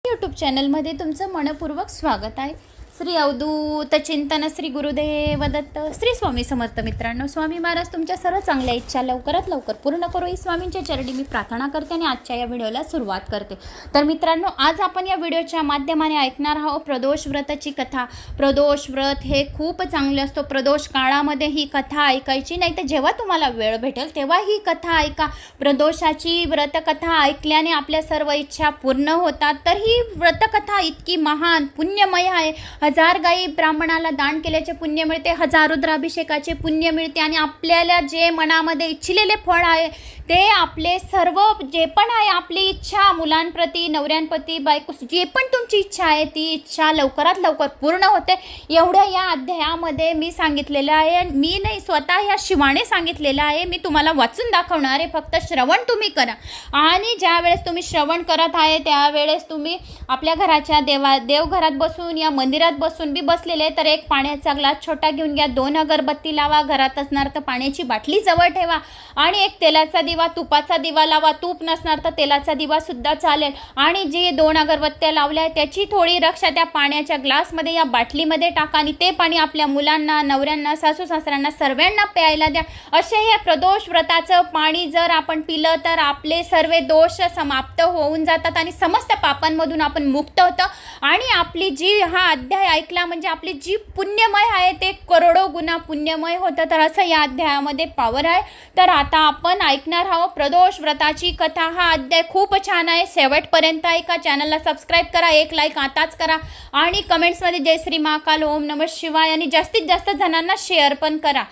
YouTube चॅनलमध्ये तुमचं मनपूर्वक स्वागत आहे। श्री अवधूत चिंतन श्री गुरुदेव दत्त श्री स्वामी समर्थ। मित्रांनो, स्वामी महाराज तुमच्या सर्व चांगल्या इच्छा लवकरात लवकर पूर्ण करो ही स्वामींच्या चरणी मी प्रार्थना करते आणि आजच्या या व्हिडिओला सुरुवात करते। तर मित्रांनो, आज आपण या व्हिडिओच्या माध्यमाने ऐकणार आहोत प्रदोष व्रताची कथा। प्रदोष व्रत हे खूप चांगले असतो। प्रदोष काळामध्ये ही कथा ऐकायची, नाही तर जेव्हा तुम्हाला वेळ भेटेल तेव्हा ही कथा ऐका। प्रदोषाची व्रतकथा ऐकल्याने आपल्या सर्व इच्छा पूर्ण होतात। तर ही व्रतकथा इतकी महान पुण्यमय आहे। 1000 गायी ब्राह्मणाला दान केल्याचे पुण्य मिळते, 1000 रुद्राभिषेकाचे पुण्य मिळते आणि आपल्याला जे मनामध्ये इच्छिलेले फळ आहे ते आपले सर्व जे पण आहे आपली इच्छा मुलांप्रती, नवऱ्यांप्रती, बायको जे पण तुमची इच्छा आहे ती इच्छा लवकरात लवकर पूर्ण होते। एवढ्या या अध्यायामध्ये मी सांगितलेलं आहे। मी नाही, स्वतः या शिवाने सांगितलेलं आहे। मी तुम्हाला वाचून दाखवणार आहे, फक्त श्रवण तुम्ही करा। आणि ज्या वेळेस तुम्ही श्रवण करत आहे त्यावेळेस तुम्ही आपल्या घराच्या देवघरात बसून या मंदिरात बसून बी बसलेले तर एक पाण्याचा ग्लास छोटा घेऊन घ्या, 2 अगरबत्ती लावा, घरात असणार तर पाण्याची बाटली जवळ ठेवा आणि एक तेलाचा दिवा, तुपाचा दिवा लावा। तूप नसणार तर तेलाचा दिवा सुद्धा चालेल। आणि जे 2 अगरबत्त्या लावल्या त्याची थोडी रक्षा त्या पाण्याच्या ग्लासमध्ये या बाटलीमध्ये टाका आणि ते पाणी आपल्या मुलांना, नवऱ्यांना, सासू सासऱ्यांना सर्वांना प्यायला द्या। असे हे प्रदोष व्रताचं पाणी जर आपण पिलं तर आपले सर्व दोष समाप्त होऊन जातात आणि समस्त पापांमधून आपण मुक्त होतो। आणि आपली जी हा अध्याय ऐकला म्हणजे आपली जी पुण्यमय आहे ते करोडो गुणा पुण्यमय होतं। तर असं या अध्यायामध्ये पावर आहे। तर आता आपण ऐकणार आहोत प्रदोष व्रताची कथा। हा अध्याय खूप छान आहे, शेवटपर्यंत ऐका। चॅनलला सबस्क्राईब करा, एक लाईक आताच करा आणि कमेंट्समध्ये जय श्री महाकाल, ओम नमः शिवाय आणि जास्तीत जास्त जणांना शेअर पण करा।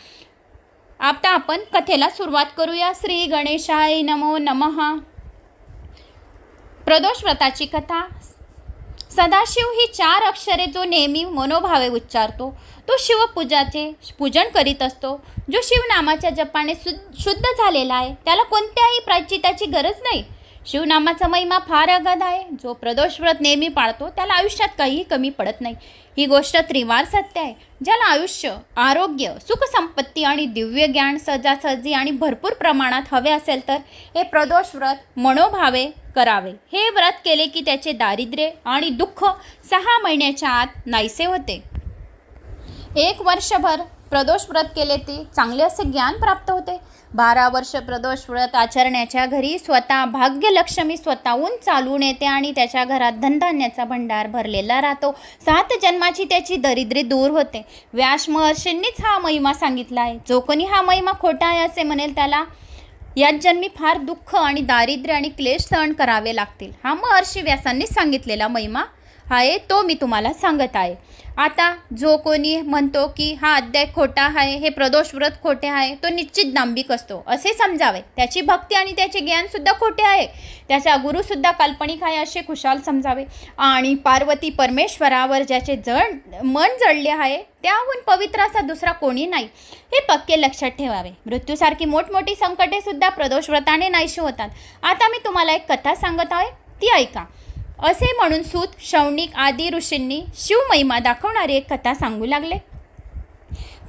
आता आपण कथेला सुरुवात करूया। श्री गणेशाय नमो नमः। प्रदोष व्रताची कथा। सदाशिव ही 4 अक्षरे जो नेहमी मनोभावे उच्चारतो तो शिवपूजाचे पूजन करीत असतो। जो शिवनामाच्या जपाने शुद्ध झालेला आहे त्याला कोणत्याही प्रायश्चित्ताची गरज नाही। शिवनामाचा महिमा फार अगाध आहे। जो प्रदोष व्रत नेहमी पाळतो त्याला आयुष्यात काहीही कमी पडत नाही। ही गोष्ट त्रिवार सत्य आहे। ज्याला आयुष्य, आरोग्य, सुख संपत्ती आणि दिव्य ज्ञान सहजासहजी आणि भरपूर प्रमाणात हवे असेल तर हे प्रदोष व्रत मनोभावे करावे। हे व्रत केले की त्याचे दारिद्र्य आणि दुःख 6 महिन्याच्या आत नाहीसे होते। 1 वर्षभर प्रदोष व्रत केले ते चांगले असे ज्ञान प्राप्त होते। 12 वर्ष प्रदोष व्रत आचरण्याच्या घरी स्वतः भाग्यलक्ष्मी स्वतःहून चालून येते आणि त्याच्या घरात धनधान्याचा भंडार भरलेला राहतो। 7 जन्माची त्याची दरिद्री दूर होते। व्यास महर्षींनीच हा महिमा सांगितला आहे। जो कोणी हा महिमा खोटा आहे असे म्हणेल त्याला याच जन्मी फार दुःख आणि दारिद्र्य आणि क्लेश सहन करावे लागतील। हा महर्षी व्यासांनीच सांगितलेला महिमा आहे तो मी तुम्हाला सांगत आहे। आता जो कोणी म्हणतो की हा अध्याय खोटा आहे, हे प्रदोष व्रत खोटे आहे, तो निश्चित दांभिक असतो असे समजावे। त्याची भक्ती आणि त्याचे ज्ञानसुद्धा खोटे आहे, त्याचा गुरुसुद्धा काल्पनिक आहे असे खुशाल समजावे। आणि पार्वती परमेश्वरावर ज्याचे मन जळले आहे त्याहून पवित्र असा दुसरा कोणी नाही हे पक्के लक्षात ठेवावे। मृत्यूसारखी मोठमोठी संकटे सुद्धा प्रदोष व्रताने नाहीशी होतात। आता मी तुम्हाला एक कथा सांगत आहे, ती ऐका। असे म्हणून सूत, शौनिक आदी ऋषींनी शिवमहिमा दाखवणारी एक कथा सांगू लागले।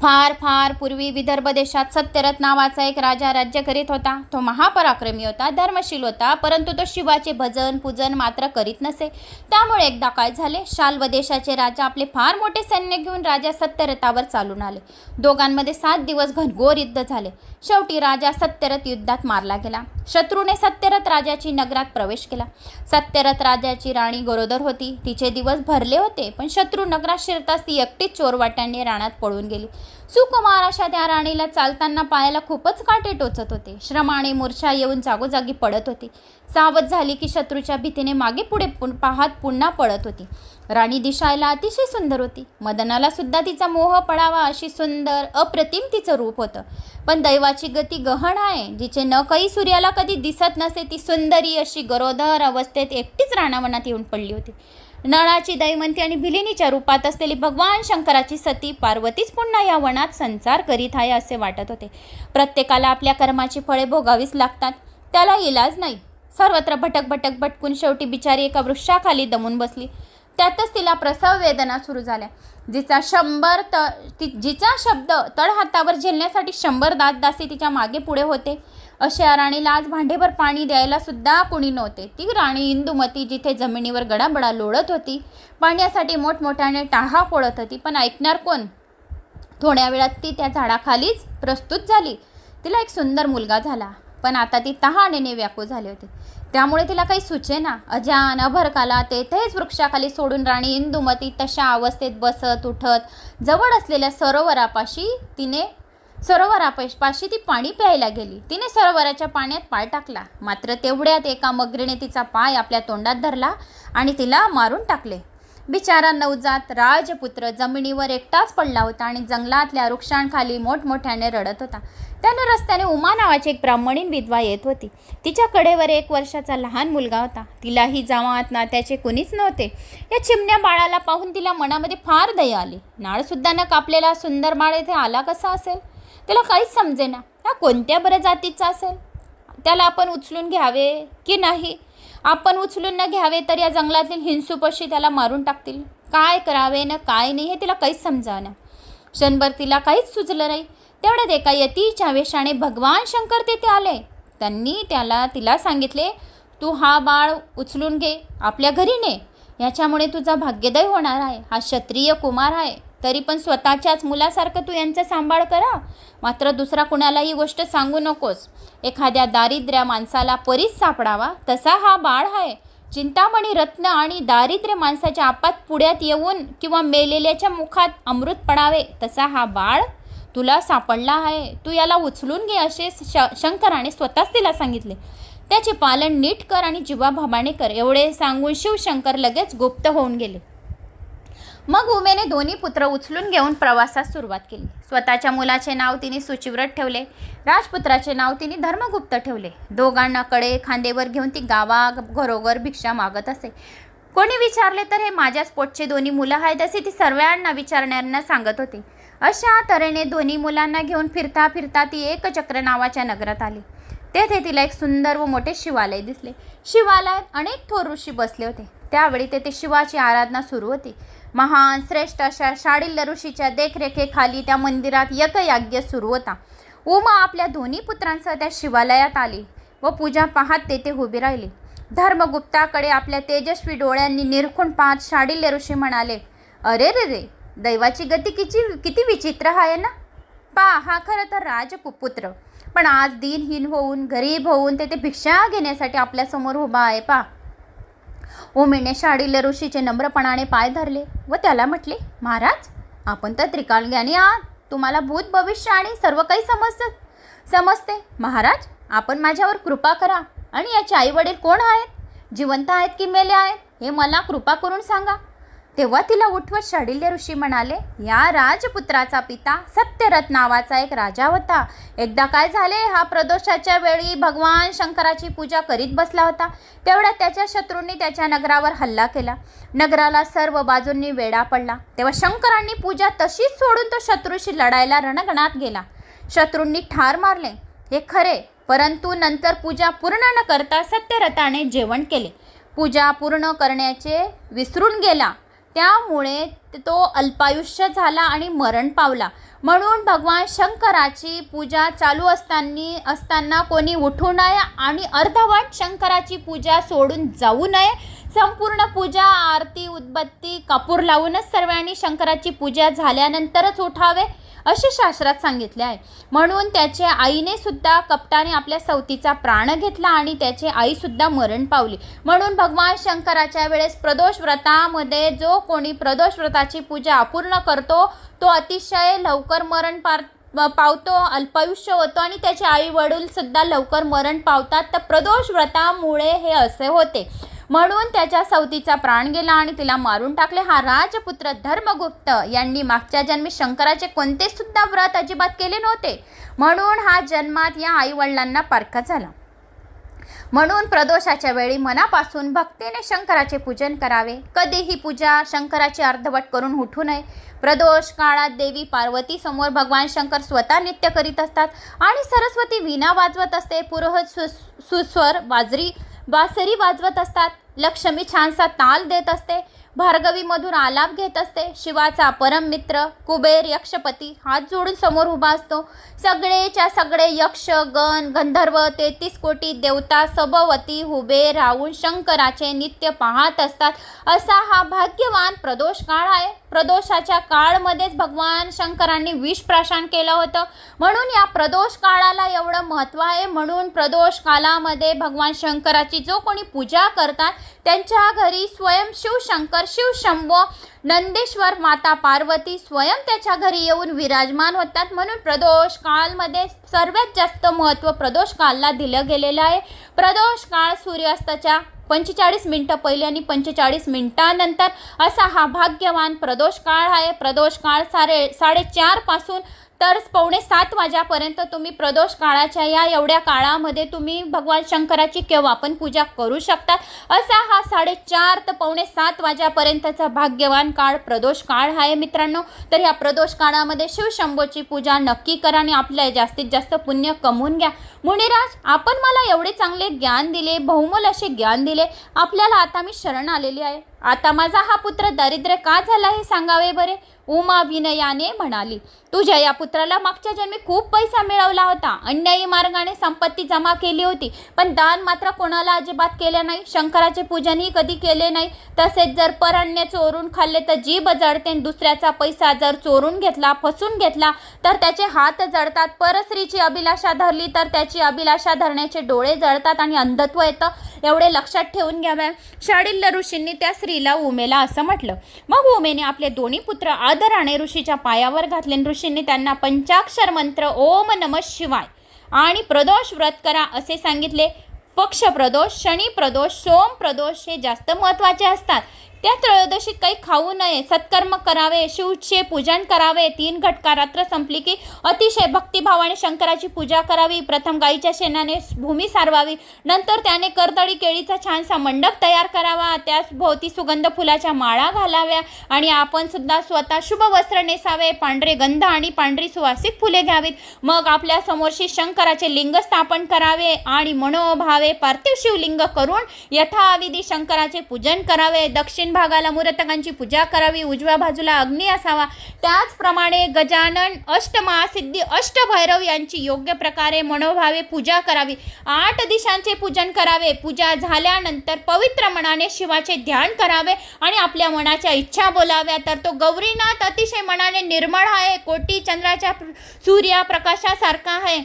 फार फार पूर्वी विदर्भ देशात सत्यरथ नावाचा एक राजा राज्य करीत होता। तो महापराक्रमी होता, धर्मशील होता, परंतु तो शिवाचे भजन पूजन मात्र करीत नसे। त्यामुळे एकदा काय झाले, शाल्व देशाचे राजा आपले फार मोठे सैन्य घेऊन राजा सत्यरथावर चालून आले। दोघांमध्ये 7 दिवस घनघोर युद्ध झाले। शेवटी राजा सत्यरथ युद्धात मारला गेला। शत्रूने सत्यरथ राजाची नगरात प्रवेश केला। सत्यरथ राजाची राणी गरोदर होती, तिचे दिवस भरले होते, पण शत्रू नगरात शिरताच ती एकटीच चोरवाट्याने रानात पळून गेली। सुकुमार अशा त्या राणीला चालताना पायाला खूपच काटे टोचत होते। श्रमाने मूर्छा येऊन जागोजागी पडत होती। सावध झाली की शत्रूच्या भीतीने मागे पुढे पाहत पुन्हा पळत होती। राणी दिसायला अतिशय सुंदर होती। मदनाला सुद्धा तिचा मोह पडावा अशी सुंदर अप्रतिम तिचं रूप होतं। पण दैवाची गती गहन आहे। जिचे नखही सूर्याला कधी दिसत नसे ती सुंदरी अशी गरोदर अवस्थेत एकटीच रानावनात येऊन पडली होती। नळाची दैवंती आणि भिलिनीच्या रूपात असलेली भगवान शंकराची सती पार्वतीच पुन्हा या वनात संचार करीत आहे असे वाटत होते। प्रत्येकाला आपल्या कर्माची फळे भोगावीच लागतात, त्याला इलाज नाही। सर्वत्र भटक भटकून शेवटी बिचारी एका वृक्षाखाली दमून बसली। त्यातच तिला प्रसव वेदना सुरू झाल्या. जिचा शब्द तळहातावर झेलण्यासाठी 100 दासी तिच्या मागे पुढे होते. अशा राणीला आज भांडेभर पाणी द्यायला सुद्धा कुणी नव्हते. ती राणी इंदुमती जिथे जमिनीवर गडाबडा लोळत होती, पाण्यासाठी मोठमोठ्याने टाहा फोडत होती, पण ऐकणार कोण? थोड्या वेळात ती त्या झाडाखालीच प्रस्तुत झाली. तिला एक सुंदर मुलगा झाला, पण आता ती तहानेने व्याकुळ झाली होती. त्यामुळे तिला काही सुचेना. अजान अभरकाला तेथेच वृक्षाखाली सोडून राणी इंदुमती तशा अवस्थेत बसत उठत जवळ असलेल्या सरोवरापाशी ती पाणी प्यायला गेली. तिने सरोवराच्या पाण्यात पाय टाकला, मात्र तेवढ्यात एका मगरीने तिचा पाय आपल्या तोंडात धरला आणि तिला मारून टाकले. बिचारा नवजात राजपुत्र जमिनीवर एकटाच पडला होता आणि जंगलातल्या वृक्षांखाली मोठमोठ्याने रडत होता. त्याने रस्त्याने उमा नावाची एक ब्राह्मणीण विधवा येत होती. तिच्या कडेवर 1 वर्षाचा लहान मुलगा होता. तिलाही जावात नात्याचे कुणीच नव्हते. या चिमण्या बाळाला पाहून तिला मनामध्ये फार दया आली. नाळसुद्धा न कापलेला सुंदर बाळ येथे आला कसा असेल? तिला काहीच समजेना. हा कोणत्या बऱ्या जातीचा असेल? त्याला आपण उचलून घ्यावे की नाही? आपण उचलून न घ्यावे तर या जंगलातील हिंसूपशी त्याला मारून टाकतील. काय करावे न काय नाही हे तिला काहीच समजावना. क्षणभर तिला काहीच सुचलं नाही. तेवढ्यात एका यतीच्या वेशाने भगवान शंकर तेथे आले. त्यांनी तिला सांगितले, तू हा बाळ उचलून घे, आपल्या घरी ने. याच्यामुळे तुझा भाग्योदय होणार आहे. हा क्षत्रिय कुमार आहे, तरी पण स्वतःच्याच मुलासारखं तू यांचा सांभाळ करा. मात्र दुसरा कुणाला ही गोष्ट सांगू नकोस. एखाद्या दारिद्र्य माणसाला परीच सापडावा तसा हा बाळ आहे. चिंतामणी रत्न आणि दारिद्र्य माणसाच्या आपात पुढ्यात येऊन किंवा मेलेल्याच्या मुखात अमृत पडावे तसा हा बाळ तुला सापडला आहे. तू याला उचलून घे असे शंकराने स्वतःच तिला सांगितले. त्याचे पालन नीट कर आणि जीवाभावाने कर. एवढे सांगून शिवशंकर लगेच गुप्त होऊन गेले. मग उमेने दोन्ही पुत्र उचलून घेऊन प्रवासास सुरुवात केली. स्वतःच्या मुलाचे नाव तिने सुचिव्रत ठेवले. राजपुत्राचे नाव तिने धर्मगुप्त ठेवले. दोघांना कडे खांदेवर घेऊन ती गावाघरोघर भिक्षा मागत असे. कोणी विचारले तर हे माझ्याच पोटचे दोन्ही मुलं आहेत असे ती सर्वांना विचारणाऱ्यांना सांगत होती. अशा तऱ्हेने दोन्ही मुलांना घेऊन फिरता फिरता ती एकचक्र नावाच्या नगरात आली. तेथे तिला एक सुंदर व मोठे शिवालय दिसले. शिवालयात अनेक थोर ऋषी बसले होते. त्यावेळी तेथे शिवाची आराधना सुरू होती. महान श्रेष्ठ अशा शाडिल्य ऋषीच्या देखरेखीखाली त्या मंदिरात यज्ञ सुरू होता. उमा आपल्या दोन्ही पुत्रांसह त्या शिवालयात आली व पूजा पाहत तेथे उभी राहिली. धर्मगुप्ताकडे आपल्या तेजस्वी डोळ्यांनी निरखून पाहत शाडिल्य ऋषी म्हणाले, अरे रे रे, दैवाची गती किती विचित्र आहे ना. हा खरं तर राजपुत्र, पण आज दिनहीन होऊन गरीब होऊन तेथे भिक्षा घेण्यासाठी आपल्यासमोर उभा आहे. उमेने शाडिल्य ऋषीचे नम्रपणाने पाय धरले व त्याला म्हटले, महाराज, आपण तर त्रिकालज्ञानी आहात. तुम्हाला भूत भविष्य आणि सर्व काही समजते. महाराज, आपण माझ्यावर कृपा करा आणि याचे आई वडील कोण आहेत? जिवंत आहेत की मेले आहेत हे मला कृपा करून सांगा. तेव्हा तिला उठवत शाडिल्य ऋषी म्हणाले, या राजपुत्राचा पिता सत्यरथ नावाचा एक राजा होता. एकदा काय झाले, हा प्रदोषाच्या वेळी भगवान शंकराची पूजा करीत बसला होता. तेवढ्यात त्याच्या शत्रूंनी त्याच्या नगरावर हल्ला केला. नगराला सर्व बाजूंनी वेढा पडला. तेव्हा शंकरांनी पूजा तशीच सोडून तो शत्रूशी लढायला रणगणात गेला. शत्रूंनी ठार मारले हे खरे, परंतु नंतर पूजा पूर्ण न करता सत्यरथाने जेवण केले. पूजा पूर्ण करण्याचे विसरून गेला. त्यामुळे तो अल्पायुष्य झाला आणि मरण पावला. म्हणून भगवान शंकराची पूजा चालू असताना कोणी उठू नये आणि अर्धवट शंकराची पूजा सोडून जाऊ नये. संपूर्ण पूजा, आरती, उदबत्ती, कापूर लावूनच सर्वांनी शंकराची पूजा झाल्यानंतरच उठावे असे शास्त्रात सांगितले आहे. म्हणून त्याच्या आईने सुद्धा कपटाने आपल्या सवतीचा प्राण घेतला आणि त्याची आई सुद्धा मरण पावली. म्हणून भगवान शंकराच्या वेळेस प्रदोष व्रतामध्ये जो कोणी प्रदोष व्रताची पूजा अपूर्ण करतो तो अतिशय लवकर मरण पावतो, अल्पायुष्य होतो आणि त्याचे आई वडील सुद्धा लवकर मरण पावतात. तर प्रदोष व्रतामुळे हे असे होते. म्हणून त्याच्या सवतीचा प्राण गेला आणि तिला मारून टाकले. हा राजपुत्र धर्मगुप्त यांनी मागच्या जन्मी शंकराचे कोणते सुद्धा व्रत अजिबात केले नव्हते. म्हणून हा जन्मात या आईवडिलांना पारखा झाला. म्हणून प्रदोषाच्या वेळी मनापासून भक्तीने शंकराचे पूजन करावे. कधीही पूजा शंकराची अर्धवट करून उठू नये. प्रदोष काळात देवी पार्वती समोर भगवान शंकर स्वतः नृत्य करीत असतात आणि सरस्वती वीणा वाजवत असते. पुरोहित सुस्वर बासरी वाजवत असतात. लक्ष्मी छानसा ताल देत असते. भार्गवीमधून आलाप घेत असते. शिवाचा परम मित्र कुबेर यक्षपती हात जोडून समोर उभा असतो. सगळेच्या सगळे यक्ष गण गंधर्व 33 कोटी देवता सभोवती उभे राहून शंकराचे नित्य पाहत असतात. असा हा भाग्यवान प्रदोष काळ आहे. प्रदोषाच्या काळमध्येच भगवान शंकरांनी विष प्राशन केलं होतं, म्हणून या प्रदोष काळाला एवढं महत्त्व आहे. म्हणून प्रदोष काळामध्ये भगवान शंकराची जो कोणी पूजा करतात त्यांच्या घरी स्वयं शिवशंकर शिवशंभो नंदेश्वर माता पार्वती स्वयं त्याच्या घरी येऊन विराजमान होतात. म्हणून प्रदोष काळमध्ये सर्वात जास्त महत्त्व प्रदोष काळाला दिलं गेलेलं आहे. प्रदोष काळ सूर्यास्ताच्या 45 मिनिटं पहिले आणि 45 मिनिटांनंतर असा हा भाग्यवान प्रदोष काळ आहे. प्रदोष काळ 4:30 पासून तर 6:45 वाजेपर्यंत तुम्ही प्रदोष काळाच्या या एवढ्या काळामध्ये तुम्ही भगवान शंकराची केव्हा पण पूजा करू शकता. असा हा 4:30 ते 6:45 वाजेपर्यंतचा भाग्यवान काळ प्रदोष काळ आहे मित्रांनो. तर ह्या प्रदोष काळामध्ये शिवशंभोची पूजा नक्की करा आणि आपल्या जास्तीत जास्त पुण्य कमवून घ्या. मुनिराज, आपण मला एवढे चांगले ज्ञान दिले, बहुमोल असे ज्ञान दिले, आपल्याला आता मी शरण आलेली आहे. आता माझा हा पुत्र दरिद्र का झाला हे सांगावे बरे. उमा विनयाने म्हणाली, तुझ्या या पुत्राला मागच्या जन्मी खूप पैसा मिळवला होता, अन्यायी मार्गाने संपत्ती जमा केली होती, पण दान मात्र कोणाला अजिबात केले नाही. शंकराचे पूजनही कधी केले नाही. तसेच जर परअन्न चोरून खाल्ले तर जीभ जळते. दुसऱ्याचा पैसा जर चोरून घेतला, फसून घेतला तर त्याचे हात जळतात. परस्त्रीची अभिलाषा धरली तर त्याची अभिलाषा धरण्याचे डोळे जळतात आणि अंधत्व येतं. एवढे लक्षात ठेवून घ्यावे. शाडिल्य ऋषींनी त्या स्त्रीला उमेला असं म्हटलं. मग उमेने आपले दोन्ही पुत्र आदराने ऋषीच्या पायावर घातले. ऋषींनी त्यांना पंचाक्षर मंत्र ओम नमः शिवाय आणि प्रदोष व्रत करा असे सांगितले. पक्ष प्रदोष, शनी प्रदोष, सोम प्रदोष हे जास्त महत्त्वाचे असतात. त्या त्रयोदशीत काही खाऊ नये, सत्कर्म करावे, शिवचे पूजन करावे. 3 घटका रात्र संपली की अतिशय भक्तिभावाने शंकराची पूजा करावी. प्रथम गाईच्या शेणाने भूमी सारवावी, नंतर त्याने कर्दळी केळीचा छानसा मंडप तयार करावा, त्यास भोवती सुगंध फुलाच्या माळा घालाव्या आणि आपण सुद्धा स्वतः शुभ वस्त्र नेसावे, पांढरे गंध आणि पांढरी सुवासिक फुले घ्यावीत. मग आपल्या समोरशी शंकराचे लिंग स्थापन करावे आणि मनोभावे पार्थिव शिवलिंग करून यथाविधी शंकराचे पूजन करावे. दक्षिण भागाला मूर्तकांची पूजा करावी, उजव्या बाजूला अग्नी असावा. त्याचप्रमाणे गजानन, अष्टमहासिद्धी, अष्टभैरव यांची योग्य प्रकारे मनोभावे पूजा करावी. 8 दिशांचे पूजन करावे. पूजा झाल्यानंतर पवित्र मनाने शिवाचे ध्यान करावे आणि आपल्या मनाच्या इच्छा बोलाव्या. तर तो गौरीनाथ अतिशय मनाने निर्मळ आहे, कोटी चंद्राच्या सूर्यप्रकाशासारखा आहे,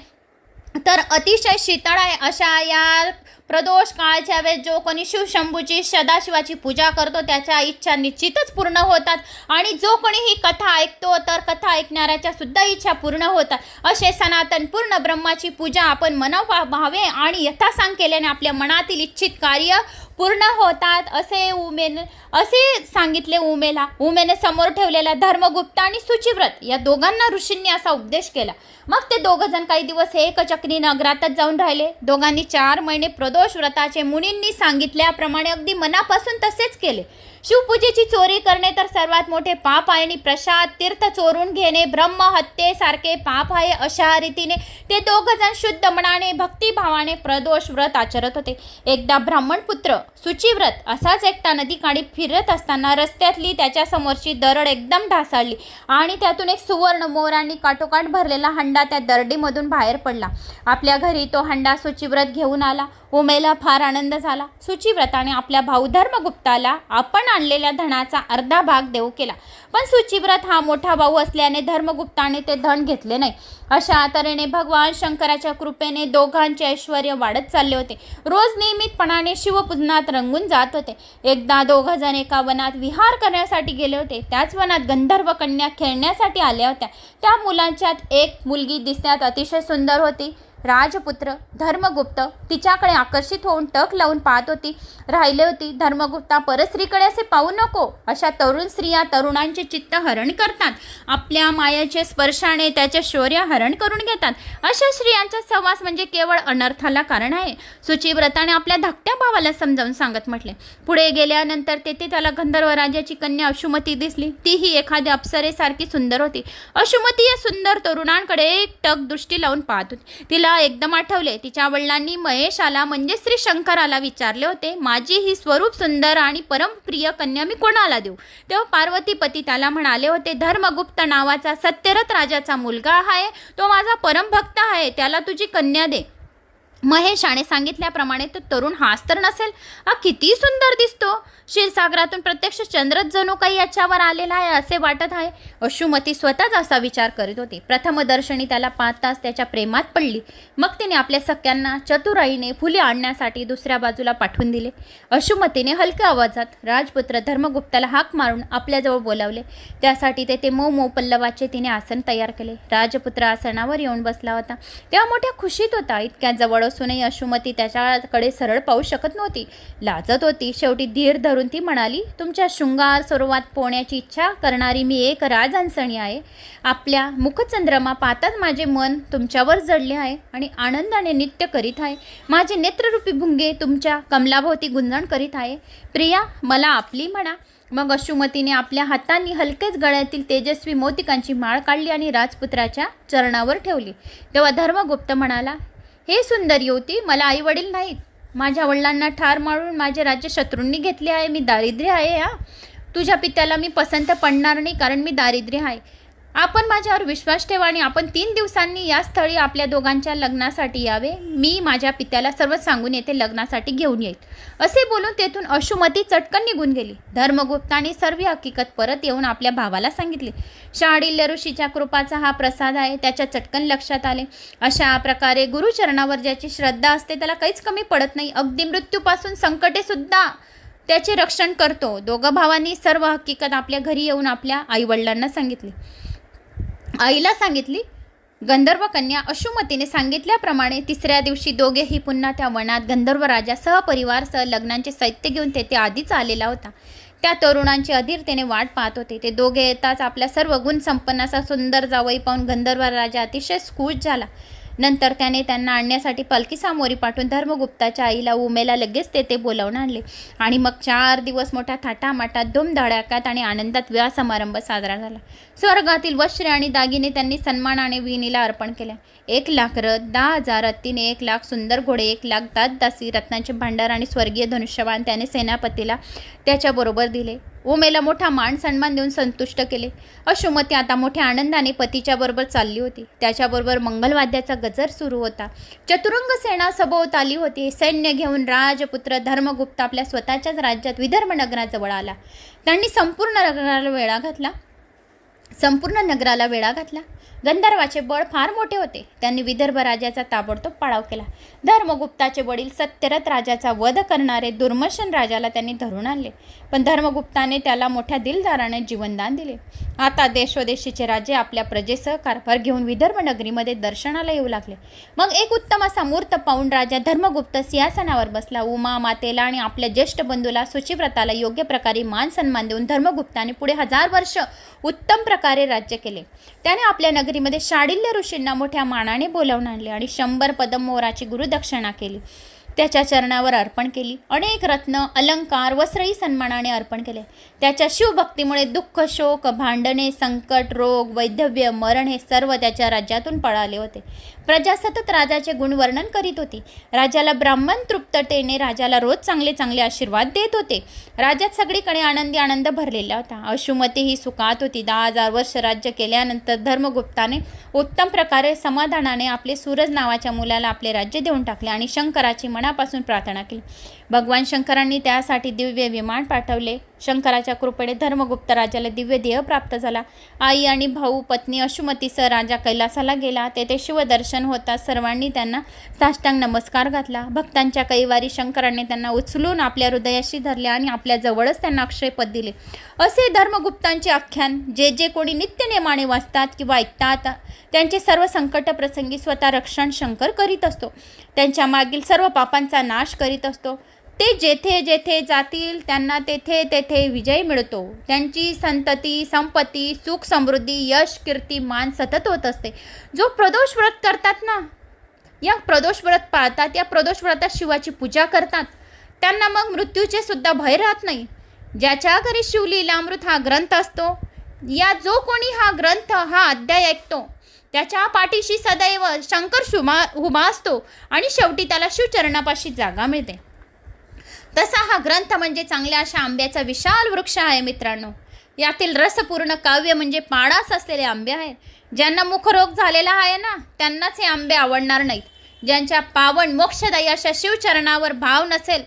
तर अतिशय शीतळ आहे. अशा या प्रदोष काळच्या वेळेस जो कोणी शिवशंभूची सदाशिवाची पूजा करतो त्याच्या इच्छा निश्चितच पूर्ण होतात आणि जो कोणी ही कथा ऐकतो तर कथा ऐकणाऱ्याच्या सुद्धा इच्छा पूर्ण होतात. असे सनातन पूर्ण ब्रह्माची पूजा आपण मनोभावे आणि यथासांग केल्याने आपल्या मनातील इच्छित कार्य पूर्ण होतात असे सांगितले उमेला. उमेने समोर ठेवलेला धर्मगुप्त आणि शुचिव्रत या दोघांना ऋषींनी असा उपदेश केला. मग ते दोघंजण काही दिवस एकचक्री नगरातच जाऊन राहिले. दोघांनी 4 महिने प्रदोष व्रताचे मुनींनी सांगितल्याप्रमाणे अगदी मनापासून तसेच केले. शिवपूजेची चोरी करणे तर सर्वात मोठे पाप आहे आणि प्रसाद तीर्थ चोरून घेणे ब्रह्महत्येसारखे पाप आहे. अशा रीतीने ते दोघंजण शुद्ध मनाने भक्तिभावाने प्रदोष व्रत आचरत होते. एकदा ब्राह्मण पुत्र शुचिव्रत असाच एकटा नदीकाठी फिरत असताना रस्त्यातली त्याच्या समोरची दरड एकदम ढासळली आणि त्यातून एक सुवर्ण मोरांनी काठोकाठ भरलेला हंडा त्या दरडीमधून बाहेर पडला. आपल्या घरी तो हंडा शुचिव्रत घेऊन आला. उमेला फार आनंद झाला. शुचिव्रताने आपल्या भाऊ धर्मगुप्ताला आपण आणलेल्या धनाचा अर्धा भाग देऊ केला, पण शुचिव्रत हा मोठा भाऊ असल्याने धर्मगुप्ताने ते धन घेतले नाही. अशा तऱ्हेने भगवान शंकराच्या कृपेने दोघांचे ऐश्वर्य वाढत चालले होते. रोज नियमितपणाने शिवपूजनात रंगून जात होते. एकदा दोघंजण एका वनात विहार करण्यासाठी गेले होते. त्याच वनात गंधर्व कन्या खेळण्यासाठी आल्या होत्या. त्या मुलांच्यात एक मुलगी दिसण्यात अतिशय सुंदर होती. राजपुत्र धर्मगुप्त तिच्याकडे आकर्षित होऊन टक लावून पाहत राहिले होती. धर्मगुप्ता परस्त्रीकडे असे पाहू नको. अशा तरुण स्त्रिया तरुणांचे चित्त हरण करतात, आपल्या मायेचे स्पर्शाने त्याचे शौर्य हरण करून घेतात. अशा स्त्रियांचा सहवास म्हणजे केवळ अनर्थाला कारण आहे. शुचिव्रताने आपल्या धाकट्या भावाला समजावून सांगत म्हटले. पुढे गेल्यानंतर तेथे त्याला गंधर्व राजाची कन्या अशुमती दिसली. तीही एखाद्या अप्सरेसारखी सुंदर होती. अशुमती या सुंदर तरुणांकडे एक टक दृष्टी लावून पाहत होती. तिला तिला एकदम आठवले. तिच्या वडिलांनी महेशाला म्हणजे श्री शंकराला विचारले होते, माझी ही स्वरूप सुंदर आणि परमप्रिय कन्या मी कोणाला देऊ? तेव्हा पार्वतीपती त्याला म्हणाले होते, धर्मगुप्त नावाचा सत्यरथ राजाचा मुलगा आहे, तो माझा परमभक्त आहे, त्याला तुझी कन्या दे. महेशाने सांगितल्याप्रमाणे तो तरुण हाच तर नसेल, हा किती सुंदर दिसतो. क्षीरसागरातून प्रत्यक्ष चंद्रच जणू काही याच्यावर आलेला आहे असे वाटत आहे. अश्रुमती स्वतःच असा विचार करीत होती. प्रथमदर्शनी त्याला पाहताच त्याच्या प्रेमात पडली. मग तिने आपल्या सख्यांना चतुराईने फुले आणण्यासाठी दुसऱ्या बाजूला पाठवून दिले. अश्रुमतीने हलक्या आवाजात राजपुत्र धर्मगुप्ताला हाक मारून आपल्याजवळ बोलावले. त्यासाठी तेथे मऊ पल्लवाचे तिने आसन तयार केले. राजपुत्र आसनावर येऊन बसला होता. तेव्हा मोठ्या खुशीत होता. इतक्या जवळ असूनही अश्रुमती त्याच्याकडे सरळ पाहू शकत नव्हती, लाजत होती. शेवटी धीर धरून ती म्हणाली, तुमच्या शृंगार सरोवरात पोहण्याची इच्छा करणारी मी एक राजहंसणी आहे. आपल्या मुखचंद्रमा पाहताच माझे मन तुमच्यावर जडले आहे आणि आनंदाने नृत्य करीत आहे. माझे नेत्ररूपी भुंगे तुमच्या कमलाभोवती गुंजन करीत आहे. प्रिया, मला आपली म्हणा. मग अश्रुमतीने आपल्या हातांनी हलकेच गळ्यातील तेजस्वी मोतिकांची माळ काढली आणि राजपुत्राच्या चरणावर ठेवली. तेव्हा धर्मगुप्त म्हणाला, हे सुंदर युवती, मला आई वडील नाहीत. माझ्या वडिलांना ठार मारून माझे राज्य शत्रूंनी घेतले आहे. मी दारिद्र्य आहे. तुझ्या पित्याला मी पसंत पडणार नाही, कारण मी दारिद्र्य आहे. आपण माझ्यावर विश्वास ठेवा आणि आपण 3 दिवसांनी या स्थळी आपल्या दोघांच्या लग्नासाठी यावे. मी माझ्या पित्याला सर्व सांगून येथे लग्नासाठी घेऊन येईल. असे बोलून तेथून अश्रुमती चटकन निघून गेली. धर्मगुप्ताने सर्व हकीकत परत येऊन आपल्या भावाला सांगितले. शांडिल्य ऋषीच्या कृपाचा हा प्रसाद आहे, त्याच्या चटकन लक्षात आले. अशा प्रकारे गुरुचरणावर ज्याची श्रद्धा असते त्याला काहीच कमी पडत नाही. अगदी मृत्यूपासून संकटे सुद्धा त्याचे रक्षण करतो. दोघं भावांनी सर्व हकीकत आपल्या घरी येऊन आपल्या आईवडिलांना सांगितली. आईला सांगितली. गंधर्व कन्या अश्रुमतीने सांगितल्याप्रमाणे 3ऱ्या दिवशी दोघेही पुन्हा त्या वनात गंधर्व राजा सहपरिवारसह लग्नांचे साहित्य घेऊन तेथे आधीच आलेला होता. त्या तरुणांची अधीरतेने वाट पाहत होते. ते दोघे येताच आपल्या सर्व गुण संपन्न असा सुंदर जावई पाहून गंधर्व राजा अतिशय खुश झाला. नंतर त्याने त्यांना आणण्यासाठी पालखी सामोरी पाठवून धर्मगुप्ताच्या आईला उमेला लगेच तेथे बोलावून आणले आणि मग 4 दिवस मोठ्या थाटामाटात धूमधडाक्यात आणि आनंदात विवाह समारंभ साजरा झाला. स्वर्गातील वस्त्रे आणि दागिने त्यांनी सन्मानाने विणीला अर्पण केल्या. 1,00,000 रथ, 10,000 हत्तीने, 1,00,000 सुंदर घोडे, 1,00,000 दासी, रत्नांचे भांडार आणि स्वर्गीय धनुष्यबाण त्याने सेनापतीला त्याच्याबरोबर दिले. उमेला मोठा मान सन्मान देऊन संतुष्ट केले. अश्रुमती आता मोठ्या आनंदाने पतीच्या बरोबर चालली होती. त्याच्याबरोबर मंगलवाद्याचा गजर सुरू होता. चतुरंग सेना सभोवत आली होती. सैन्य घेऊन राजपुत्र धर्मगुप्त आपल्या स्वतःच्याच राज्यात विदर्भ नगराजवळ आला. त्यांनी संपूर्ण नगराला वेढा घातला. गंधर्वाचे बळ फार मोठे होते. त्यांनी विदर्भ राजाचा ताबडतोब पाडाव केला. धर्मगुप्ताचे वडील सत्यरथ राजाचा वध करणारे दुर्मशन राजाला त्यांनी धरून आणले, पण धर्मगुप्ताने त्याला मोठ्या दिलदाराने जीवनदान दिले. आता देशोदेशीचे राजे आपल्या प्रजेसह कारभार घेऊन विदर्भ नगरीमध्ये दर्शनाला येऊ लागले. मग एक उत्तम असा मुहूर्त पाहून राजा धर्मगुप्त सिंहासनावर बसला. उमा मातेला आणि आपल्या ज्येष्ठ बंधूला सुचिव्रताला योग्य प्रकारे मान सन्मान देऊन धर्मगुप्ताने पुढे 1000 वर्ष उत्तम प्रकारे राज्य केले. त्याने आपल्या नगरीमध्ये शांडिल्य ऋषींना मोठ्या मानाने बोलावून आणले आणि 100 पदममोहराची गुरुदक्षिणा केली. त्याच्या चरणावर अर्पण केली. अनेक रत्न, अलंकार, वस्त्रही सन्मानाने अर्पण केले. त्याच्या शिवभक्तीमुळे दुःख, शोक, भांडणे, संकट, रोग, वैधव्य, मरण हे सर्व त्याच्या राज्यातून पळाले होते. प्रजा सतत राजाचे गुणवर्णन करीत होती. राजाला ब्राह्मण तृप्ततेने राजाला रोज चांगले चांगले आशीर्वाद देत होते. राज्यात सगळीकडे आनंदी आनंद भरलेला होता. अश्रुमती ही सुखात होती. 10,000 वर्ष राज्य केल्यानंतर धर्मगुप्ताने उत्तम प्रकारे समाधानाने आपले सूरज नावाच्या मुलाला आपले राज्य देऊन टाकले आणि शंकराची मनापासून प्रार्थना केली. भगवान शंकरांनी त्यासाठी दिव्य विमान पाठवले. शंकराच्या कृपेने धर्मगुप्त राजाला दिव्य देह प्राप्त झाला. आई आणि भाऊ, पत्नी अश्रुमतीसह राजा कैलासाला गेला. तेथे शिवदर्शन होता. सर्वांनी त्यांना साष्टांग नमस्कार घातला. भक्तांच्या कैवारी शंकरांनी त्यांना उचलून आपल्या हृदयाशी धरले आणि आपल्या जवळच त्यांना अक्षयपद दिले. असे धर्मगुप्तांचे आख्यान जे कोणी नित्यनेमाने वाचतात किंवा ऐकतात त्यांचे सर्व संकट प्रसंगी स्वतः रक्षण शंकर करीत असतो. त्यांच्या मागील सर्व पापांचा नाश करीत असतो. ते जेथे जेथे जातील त्यांना तेथे तेथे विजय मिळतो. त्यांची संतती, संपत्ती, सुख, समृद्धी, यश, कीर्ती, मान सतत होत असते. जो प्रदोष व्रत करतात ना, या प्रदोष व्रत पाळतात, या प्रदोष व्रतात शिवाची पूजा करतात, त्यांना मग मृत्यूचे सुद्धा भय राहत नाही. ज्याच्या घरी शिवलीलामृत हा ग्रंथ असतो, या जो कोणी हा ग्रंथ, हा अध्याय ऐकतो, त्याच्या पाठीशी सदैव शंकर उभा असतो आणि शेवटी त्याला शिवचरणापाशी जागा मिळते. तसा हा ग्रंथ म्हणजे चांगल्या अशा आंब्याचा विशाल वृक्ष आहे मित्रांनो. यातील रसपूर्ण काव्य म्हणजे पाडास असलेले आंबे आहेत. ज्यांना मुखरोग झालेला आहे ना, त्यांनाच हे आंबे आवडणार नाहीत. ज्यांच्या पावन मोक्षदायी अशा शिवचरणावर भाव नसेल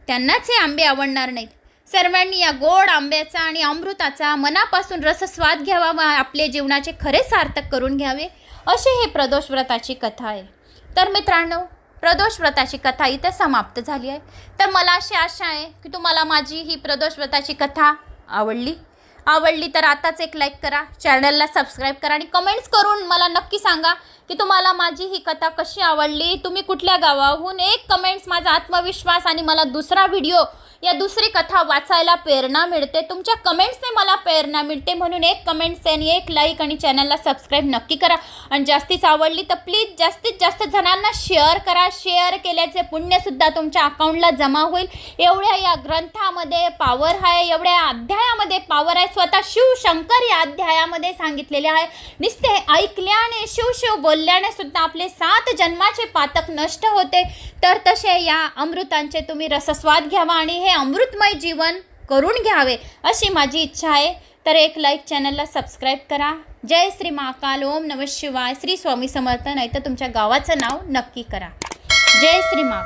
त्यांनाच हे आंबे आवडणार नाहीत. सर्वांनी या गोड आंब्याचा आणि अमृताचा मनापासून रसस्वाद घ्यावा व आपले जीवनाचे खरे सार्थक करून घ्यावे, अशी ही प्रदोष व्रताची कथा आहे. तर मित्रांनो, प्रदोष व्रताची कथा इथे समाप्त झाली आहे. तर मला अशी आशा आहे की तुम्हाला माझी ही प्रदोष व्रताची कथा आवडली तर आताच एक लाईक करा, चॅनलला सबस्क्राईब करा आणि कमेंट्स करून मला नक्की सांगा की तुम्हाला माझी ही कथा कशी आवडली. तुम्ही कुठल्या गावाहून, एक कमेंट्स माझा आत्मविश्वास आणि मला दुसरा व्हिडिओ या दुसरी कथा वाचायला प्रेरणा मिळते. तुमच्या कमेंट्सने मला प्रेरणा मिळते. म्हणून एक कमेंट्स आणि एक लाईक आणि चॅनलला सबस्क्राईब नक्की करा. आणि जास्तीच आवडली तर प्लीज जास्तीत जास्त जणांना शेअर करा. शेअर केल्याचे पुण्यसुद्धा तुमच्या अकाउंटला जमा होईल. एवढ्या या ग्रंथामध्ये पावर आहे, एवढ्या अध्यायामध्ये पावर आहे. स्वतः शिवशंकर या अध्यायामध्ये सांगितलेले आहे. नुसते ऐकल्याने, शिव बोलल्याने सुद्धा आपले 7 जन्माचे पातक नष्ट होते. तर तसे या अमृतांचे तुम्ही रसस्वाद घ्यावा आणि हे अमृतमय जीवन करून घ्यावे, अशी माझी इच्छा आहे. तर एक लाईक, चॅनलला सबस्क्राईब करा. जय श्री महाकाल, ओम नमः शिवाय, श्री स्वामी समर्थ. नाही तर तुमच्या गावाचं नाव नक्की करा. जय श्री महाकाल.